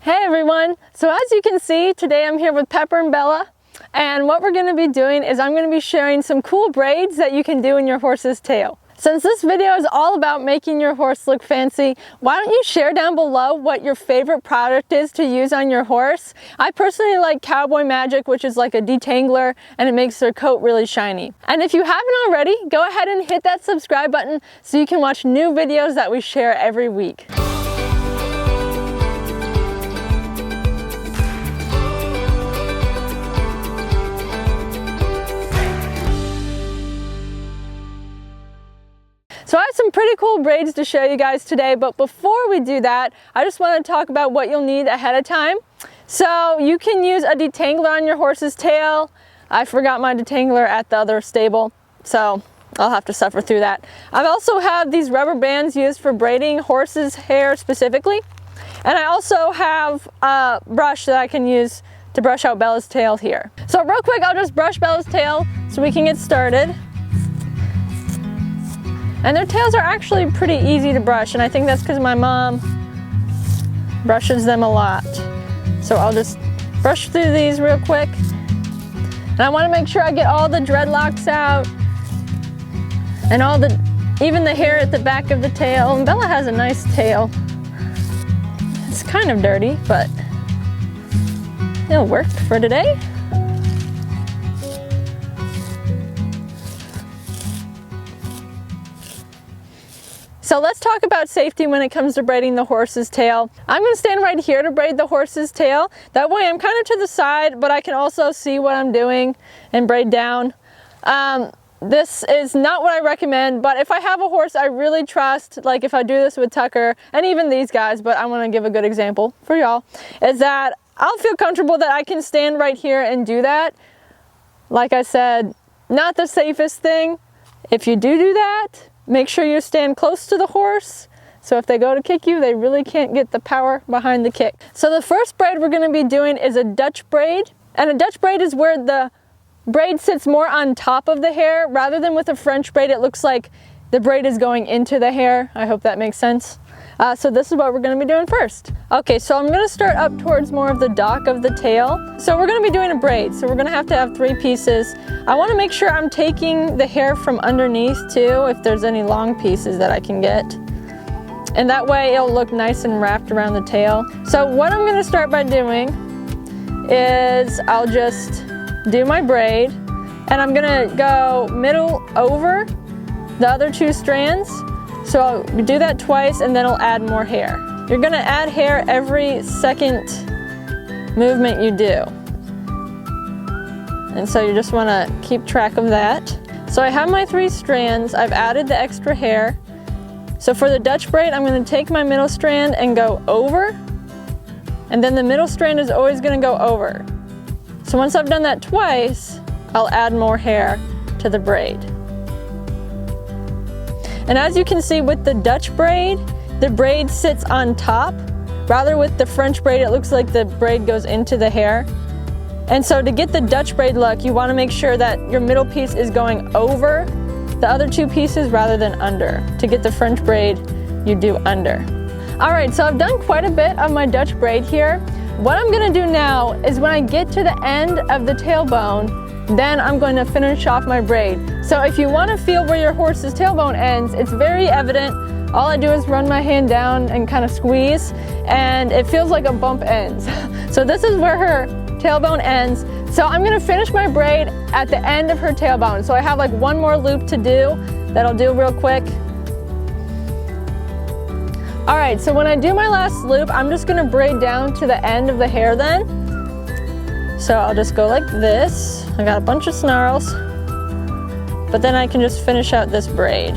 Hey everyone! So as you can see, today I'm here with Pepper and Bella, and what we're going to be doing is I'm going to be sharing some cool braids that you can do in your horse's tail. Since this video is all about making your horse look fancy, why don't you share down below what your favorite product is to use on your horse? I personally like Cowboy Magic, which is like a detangler, and it makes their coat really shiny. And if you haven't already, go ahead and hit that subscribe button so you can watch new videos that we share every week. So I have some pretty cool braids to show you guys today, but before we do that, I just want to talk about what you'll need ahead of time. So you can use a detangler on your horse's tail. I forgot my detangler at the other stable, so I'll have to suffer through that. I also have these rubber bands used for braiding horses' hair specifically. And I also have a brush that I can use to brush out Bella's tail here. So real quick, I'll just brush Bella's tail so we can get started. And their tails are actually pretty easy to brush, and I think that's because my mom brushes them a lot. So I'll just brush through these real quick. And I want to make sure I get all the dreadlocks out and even the hair at the back of the tail. And Bella has a nice tail. It's kind of dirty, but it'll work for today. So let's talk about safety when it comes to braiding the horse's tail. I'm going to stand right here to braid the horse's tail. That way I'm kind of to the side, but I can also see what I'm doing and braid down. This is not what I recommend, but if I have a horse I really trust, like if I do this with Tucker and even these guys, but I want to give a good example for y'all, is that I'll feel comfortable that I can stand right here and do that. Like I said, not the safest thing. If you do that, make sure you stand close to the horse, so if they go to kick you, they really can't get the power behind the kick. So the first braid we're going to be doing is a Dutch braid, and a Dutch braid is where the braid sits more on top of the hair, rather than with a French braid it looks like the braid is going into the hair. I hope that makes sense. So this is what we're going to be doing first. Okay, so I'm going to start up towards more of the dock of the tail. So we're going to be doing a braid, so we're going to have 3 pieces. I want to make sure I'm taking the hair from underneath too, if there's any long pieces that I can get. And that way it'll look nice and wrapped around the tail. So what I'm going to start by doing is I'll just do my braid, and I'm going to go middle over the other 2 strands. So I'll do that twice, and then I'll add more hair. You're going to add hair every second movement you do. And so you just want to keep track of that. So I have my 3 strands. I've added the extra hair. So for the Dutch braid, I'm going to take my middle strand and go over. And then the middle strand is always going to go over. So once I've done that twice, I'll add more hair to the braid. And as you can see with the Dutch braid, the braid sits on top. Rather with the French braid, it looks like the braid goes into the hair. And so to get the Dutch braid look, you want to make sure that your middle piece is going over the other 2 pieces rather than under. To get the French braid, you do under. Alright, so I've done quite a bit of my Dutch braid here. What I'm going to do now is when I get to the end of the tailbone, then I'm going to finish off my braid. So if you want to feel where your horse's tailbone ends, it's very evident. All I do is run my hand down and kind of squeeze, and it feels like a bump ends. So this is where her tailbone ends. So I'm going to finish my braid at the end of her tailbone. So I have like 1 more loop to do that I'll do real quick. Alright, so when I do my last loop, I'm just going to braid down to the end of the hair then. So I'll just go like this. I got a bunch of snarls, but then I can just finish out this braid.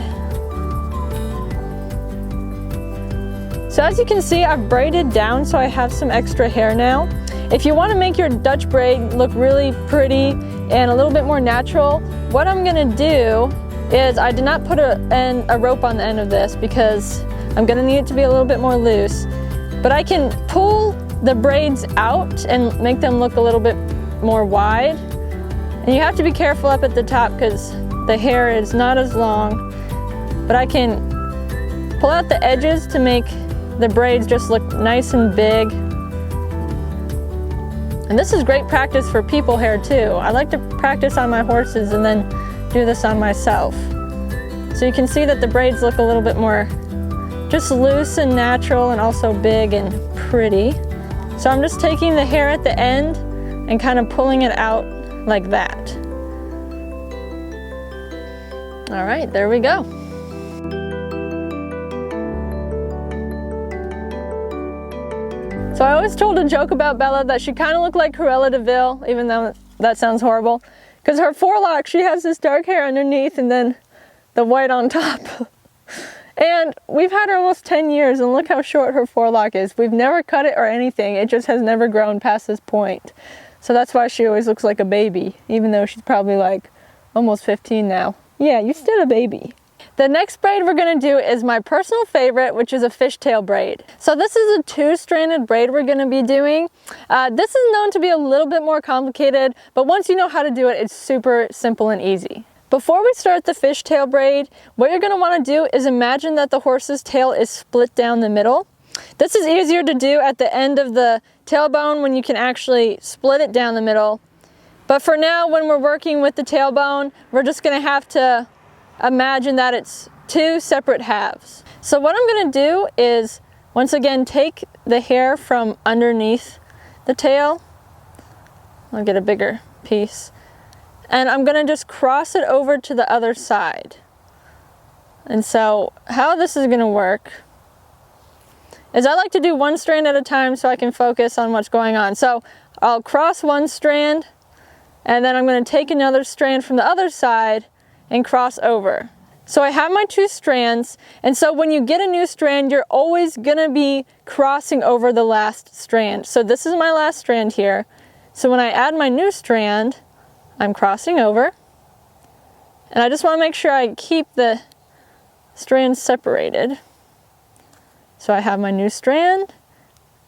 So as you can see, I've braided down so I have some extra hair now. If you want to make your Dutch braid look really pretty and a little bit more natural, what I'm going to do is I did not put a rope on the end of this because I'm going to need it to be a little bit more loose. But I can pull the braids out and make them look a little bit more wide. And you have to be careful up at the top because the hair is not as long. But I can pull out the edges to make the braids just look nice and big. And this is great practice for people hair too. I like to practice on my horses and then do this on myself. So you can see that the braids look a little bit more just loose and natural and also big and pretty. So I'm just taking the hair at the end and kind of pulling it out like that. All right, there we go. So I always told a joke about Bella that she kind of looked like Cruella de Vil, even though that sounds horrible. Because her forelock, she has this dark hair underneath and then the white on top. And we've had her almost 10 years and look how short her forelock is. We've never cut it or anything. It just has never grown past this point. So that's why she always looks like a baby, even though she's probably like almost 15 now. Yeah, you're still a baby. The next braid we're gonna do is my personal favorite, which is a fishtail braid. So this is a 2-stranded braid we're gonna be doing. This is known to be a little bit more complicated, but once you know how to do it, it's super simple and easy. Before we start the fishtail braid, what you're gonna wanna do is imagine that the horse's tail is split down the middle. This is easier to do at the end of the tailbone when you can actually split it down the middle. But for now, when we're working with the tailbone, we're just gonna have to imagine that it's 2 separate halves. So what I'm gonna do is, once again, take the hair from underneath the tail. I'll get a bigger piece. And I'm gonna just cross it over to the other side. And so how this is gonna work is I like to do 1 strand at a time so I can focus on what's going on. So I'll cross 1 strand, and then I'm gonna take another strand from the other side and cross over. So I have my 2 strands, and so when you get a new strand, you're always gonna be crossing over the last strand. So this is my last strand here. So when I add my new strand, I'm crossing over, and I just wanna make sure I keep the strands separated. So I have my new strand,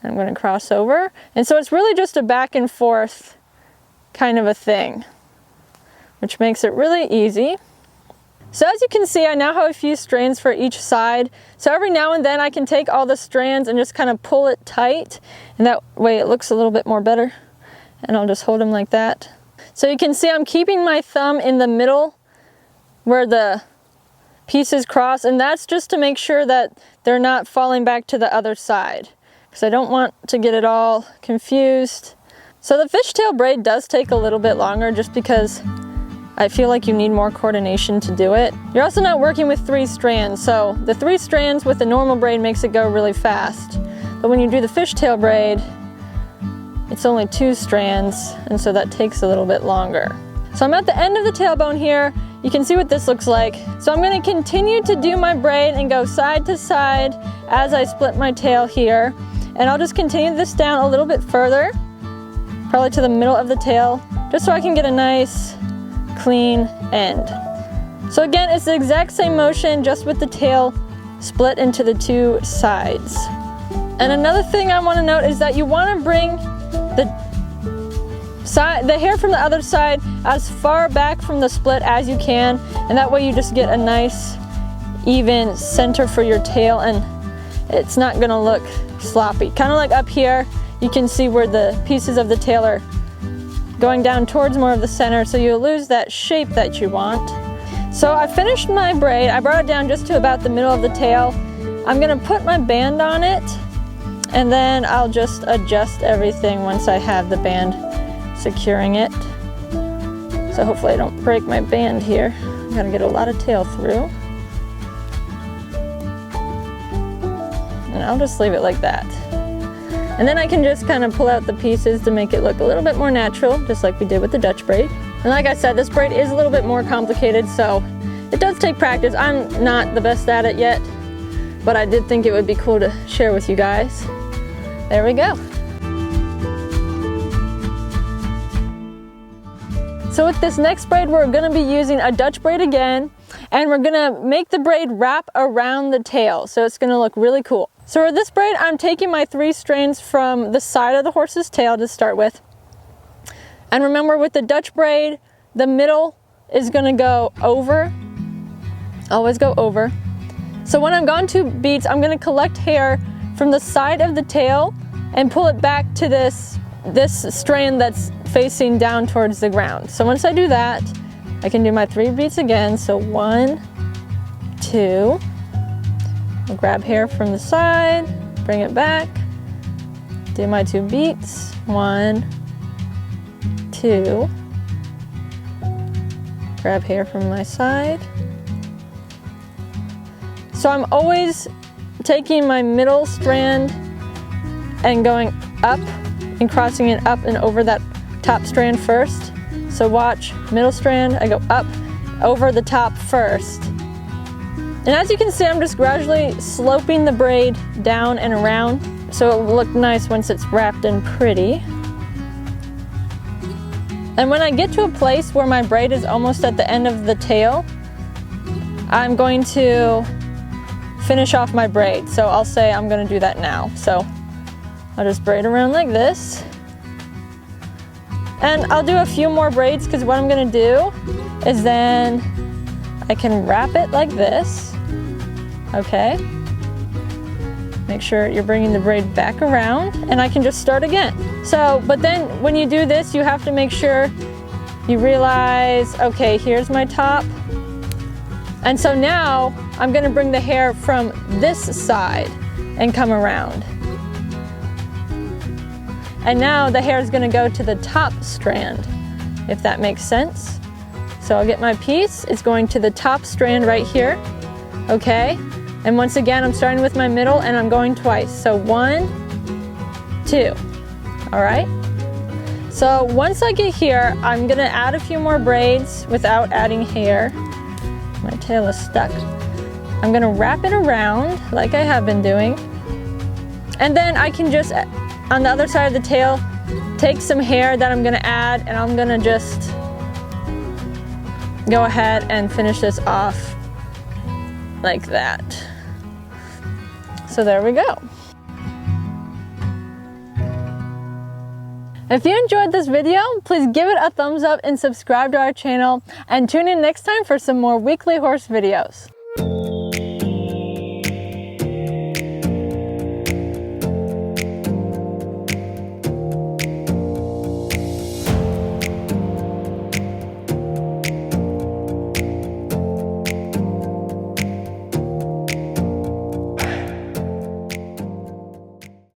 I'm gonna cross over, and so it's really just a back and forth kind of a thing, which makes it really easy. So as you can see, I now have a few strands for each side. So every now and then I can take all the strands and just kind of pull it tight, and that way it looks a little bit more better. And I'll just hold them like that. So you can see I'm keeping my thumb in the middle where the pieces cross, and that's just to make sure that they're not falling back to the other side, because I don't want to get it all confused. So the fishtail braid does take a little bit longer just because I feel like you need more coordination to do it. You're also not working with 3 strands, so the 3 strands with the normal braid makes it go really fast. But when you do the fishtail braid, it's only 2 strands, and so that takes a little bit longer. So I'm at the end of the tailbone here. You can see what this looks like. So I'm gonna continue to do my braid and go side to side as I split my tail here. And I'll just continue this down a little bit further, probably to the middle of the tail, just so I can get a nice clean end. So again, it's the exact same motion, just with the tail split into the 2 sides. And another thing I want to note is that you want to bring the hair from the other side as far back from the split as you can, and that way you just get a nice even center for your tail, and it's not going to look sloppy. Kind of like up here, you can see where the pieces of the tail are going down towards more of the center, so you'll lose that shape that you want. So I finished my braid. I brought it down just to about the middle of the tail. I'm gonna put my band on it, and then I'll just adjust everything once I have the band securing it. So hopefully I don't break my band here. I'm gonna get a lot of tail through. And I'll just leave it like that. And then I can just kind of pull out the pieces to make it look a little bit more natural, just like we did with the Dutch braid. And like I said, this braid is a little bit more complicated, so it does take practice. I'm not the best at it yet, but I did think it would be cool to share with you guys. There we go. So with this next braid, we're gonna be using a Dutch braid again, and we're gonna make the braid wrap around the tail, so it's gonna look really cool. So for this braid, I'm taking my 3 strands from the side of the horse's tail to start with. And remember, with the Dutch braid, the middle is gonna go over, always go over. So when I'm gone 2 beats, I'm gonna collect hair from the side of the tail and pull it back to this this strand that's facing down towards the ground. So once I do that, I can do my 3 beats again. So 1, 2, I'll grab hair from the side, bring it back, do my 2 beats, 1, 2, grab hair from my side. So I'm always taking my middle strand and going up and crossing it up and over that top strand first. So watch, middle strand, I go up over the top first. And as you can see, I'm just gradually sloping the braid down and around so it will look nice once it's wrapped and pretty. And when I get to a place where my braid is almost at the end of the tail, I'm going to finish off my braid. So I'll say I'm going to do that now. So I'll just braid around like this. And I'll do a few more braids because what I'm going to do is then I can wrap it like this. Okay. Make sure you're bringing the braid back around and I can just start again. So, but then when you do this, you have to make sure you realize, okay, here's my top. And so now I'm going to bring the hair from this side and come around. And now the hair is going to go to the top strand, if that makes sense. So I'll get my piece, it's going to the top strand right here, okay? And once again, I'm starting with my middle and I'm going twice. So 1, 2, all right? So once I get here, I'm gonna add a few more braids without adding hair. My tail is stuck. I'm gonna wrap it around like I have been doing. And then I can just, on the other side of the tail, take some hair that I'm gonna add and I'm gonna just go ahead and finish this off like that. So there we go. If you enjoyed this video, please give it a thumbs up and subscribe to our channel and tune in next time for some more weekly horse videos.